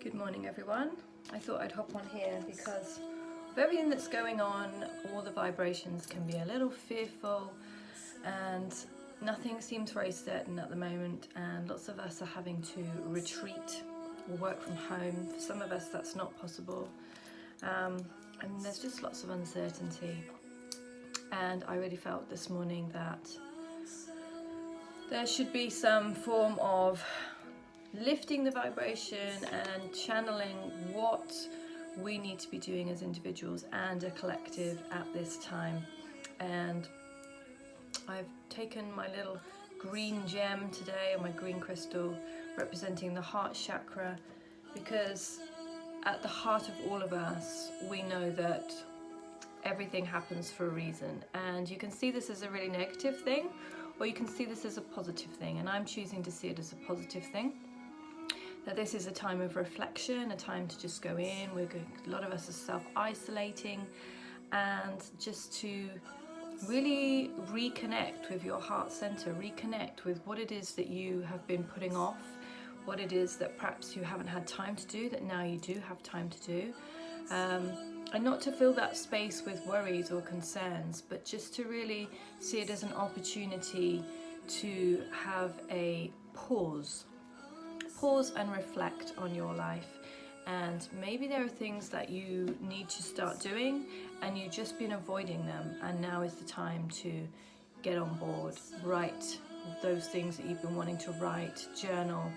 Good morning everyone. I thought I'd hop on here because of everything that's going on, all the vibrations can be a little fearful and nothing seems very certain at the moment, and lots of us are having to retreat or work from home. For some of us that's not possible, and there's just lots of uncertainty, and I really felt this morning that there should be some form of lifting the vibration and channeling what we need to be doing as individuals and a collective at this time. And I've taken my little green gem today, or my green crystal, representing the heart chakra, because at the heart of all of us we know that everything happens for a reason, and you can see this as a really negative thing or you can see this as a positive thing, and I'm choosing to see it as a positive thing. That this is a time of reflection, a time to just go in. A lot of us are self-isolating, and just to really reconnect with your heart center, reconnect with what it is that you have been putting off, what it is that perhaps you haven't had time to do that now you do have time to do, and not to fill that space with worries or concerns, but just to really see it as an opportunity to have a pause and reflect on your life. And maybe there are things that you need to start doing and you've just been avoiding them, and now is the time to get on board, write those things that you've been wanting to write, journal,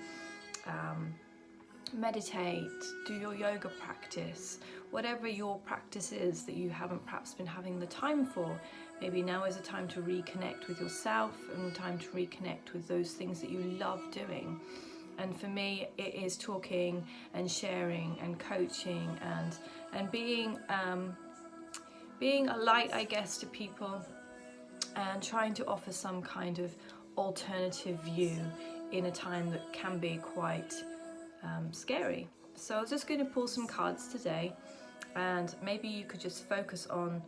meditate, do your yoga practice, whatever your practice is that you haven't perhaps been having the time for. Maybe now is a time to reconnect with yourself and time to reconnect with those things that you love doing. And for me, it is talking and sharing and coaching and being a light, I guess, to people, and trying to offer some kind of alternative view in a time that can be quite scary. So I was just going to pull some cards today, and maybe you could just focus on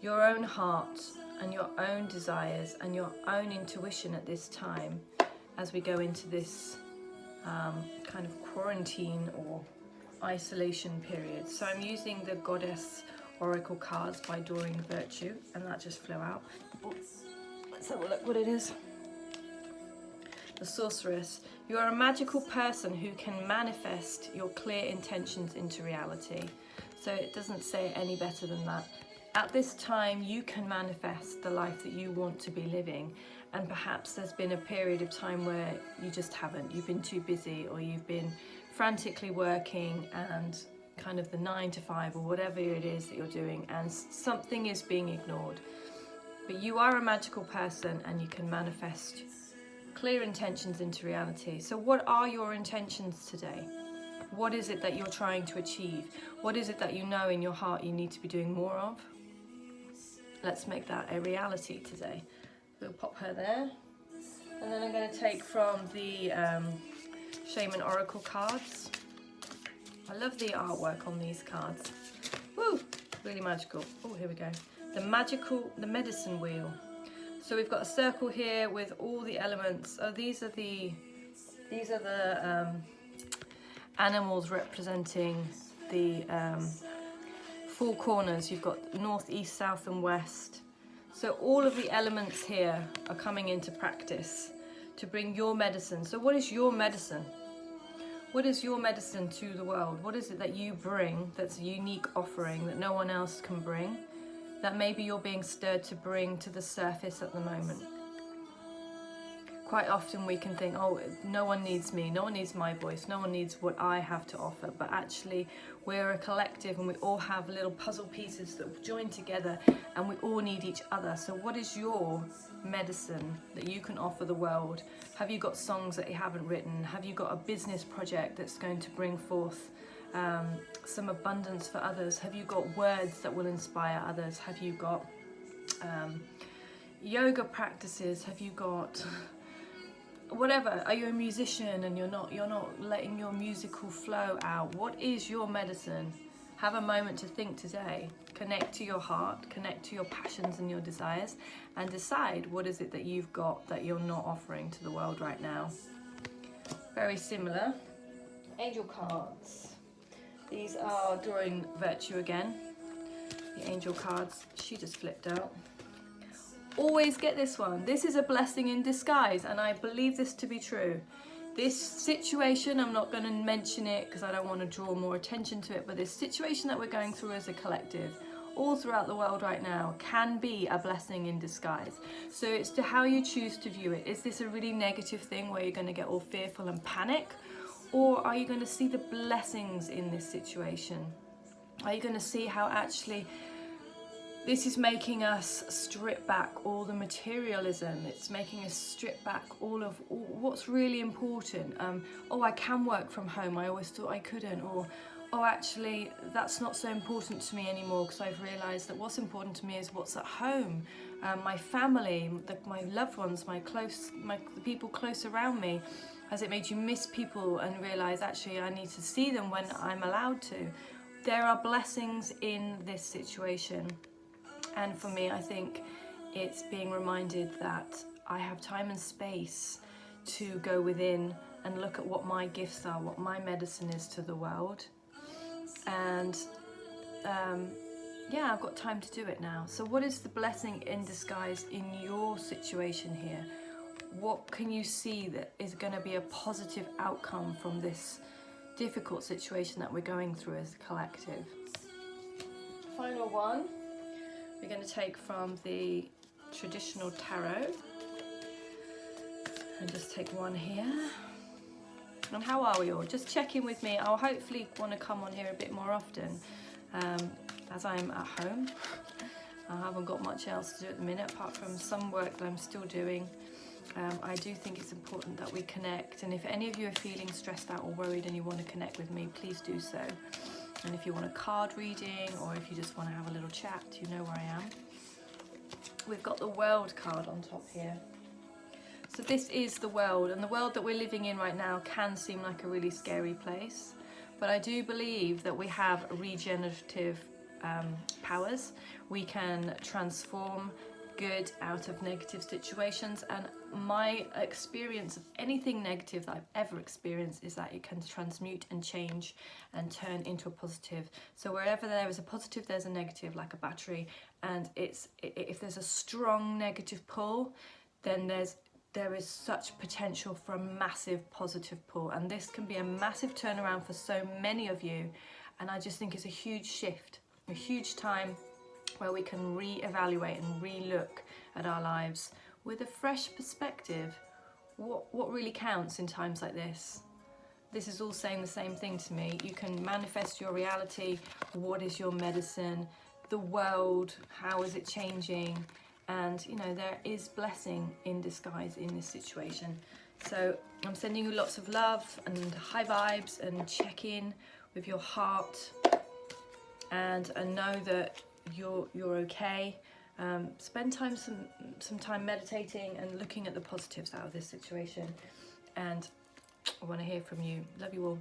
your own heart and your own desires and your own intuition at this time as we go into this kind of quarantine or isolation period. So I'm using the Goddess Oracle cards by Doreen Virtue, and that just flew out. Let's have a look what it is. The Sorceress. You are a magical person who can manifest your clear intentions into reality. So it doesn't say it any better than that. At this time you can manifest the life that you want to be living, and perhaps there's been a period of time where you just haven't. You've been too busy, or you've been frantically working and kind of the 9 to 5 or whatever it is that you're doing, and something is being ignored. But you are a magical person and you can manifest clear intentions into reality. So what are your intentions today? What is it that you're trying to achieve? What is it that you know in your heart you need to be doing more of? Let's make that a reality today. We'll pop her there. And then I'm going to take from the Shaman Oracle cards. I love the artwork on these cards. Woo! Really magical. Oh, here we go. The medicine wheel. So we've got a circle here with all the elements. Oh, these are the animals representing the 4 corners. You've got north, east, south and west. So all of the elements here are coming into practice to bring your medicine. So what is your medicine? What is your medicine to the world? What is it that you bring that's a unique offering that no one else can bring, that maybe you're being stirred to bring to the surface at the moment? Quite often we can think, oh, no one needs me, no one needs my voice, no one needs what I have to offer. But actually we're a collective and we all have little puzzle pieces that join together, and we all need each other. So what is your medicine that you can offer the world? Have you got songs that you haven't written? Have you got a business project that's going to bring forth some abundance for others? Have you got words that will inspire others? Have you got yoga practices? Have you got whatever? Are you a musician and you're not letting your musical flow out? What is your medicine? Have a moment to think today. Connect to your heart, connect to your passions and your desires, and decide what is it that you've got that you're not offering to the world right now. Very similar. Angel cards. These are drawing virtue again. The angel cards, she just flipped out. Always get this one. This is a blessing in disguise, and I believe this to be true. This situation, I'm not going to mention it because I don't want to draw more attention to it, but this situation that we're going through as a collective, all throughout the world right now, can be a blessing in disguise. So it's to how you choose to view it. Is this a really negative thing where you're going to get all fearful and panic? Or are you going to see the blessings in this situation? Are you going to see how actually this is making us strip back all the materialism? It's making us strip back all what's really important. Oh, I can work from home. I always thought I couldn't. Or, oh, actually, that's not so important to me anymore because I've realised that what's important to me is what's at home. My family, my loved ones, the people close around me. Has it made you miss people and realise actually I need to see them when I'm allowed to? There are blessings in this situation. And for me, I think it's being reminded that I have time and space to go within and look at what my gifts are, what my medicine is to the world. And yeah, I've got time to do it now. So what is the blessing in disguise in your situation here? What can you see that is going to be a positive outcome from this difficult situation that we're going through as a collective? Final one, we're going to take from the traditional tarot. And just take one here. And how are we all? Just check in with me. I'll hopefully want to come on here a bit more often as I'm at home. I haven't got much else to do at the minute apart from some work that I'm still doing. I do think it's important that we connect, and if any of you are feeling stressed out or worried and you want to connect with me, please do so. And if you want a card reading or if you just want to have a little chat, you know where I am. We've got the World card on top here. So this is the world, and the world that we're living in right now can seem like a really scary place, but I do believe that we have regenerative powers. We can transform good out of negative situations, and my experience of anything negative that I've ever experienced is that it can transmute and change and turn into a positive. So wherever there is a positive, there's a negative, like a battery, and if there's a strong negative pull, then there is such potential for a massive positive pull, and this can be a massive turnaround for so many of you. And I just think it's a huge shift, a huge time where we can re-evaluate and re-look at our lives with a fresh perspective. What really counts in times like this? This is all saying the same thing to me. You can manifest your reality. What is your medicine? The world, how is it changing? And you know, there is blessing in disguise in this situation. So I'm sending you lots of love and high vibes, and check in with your heart and know that you're okay. Spend some time meditating and looking at the positives out of this situation, and I want to hear from you. Love you all.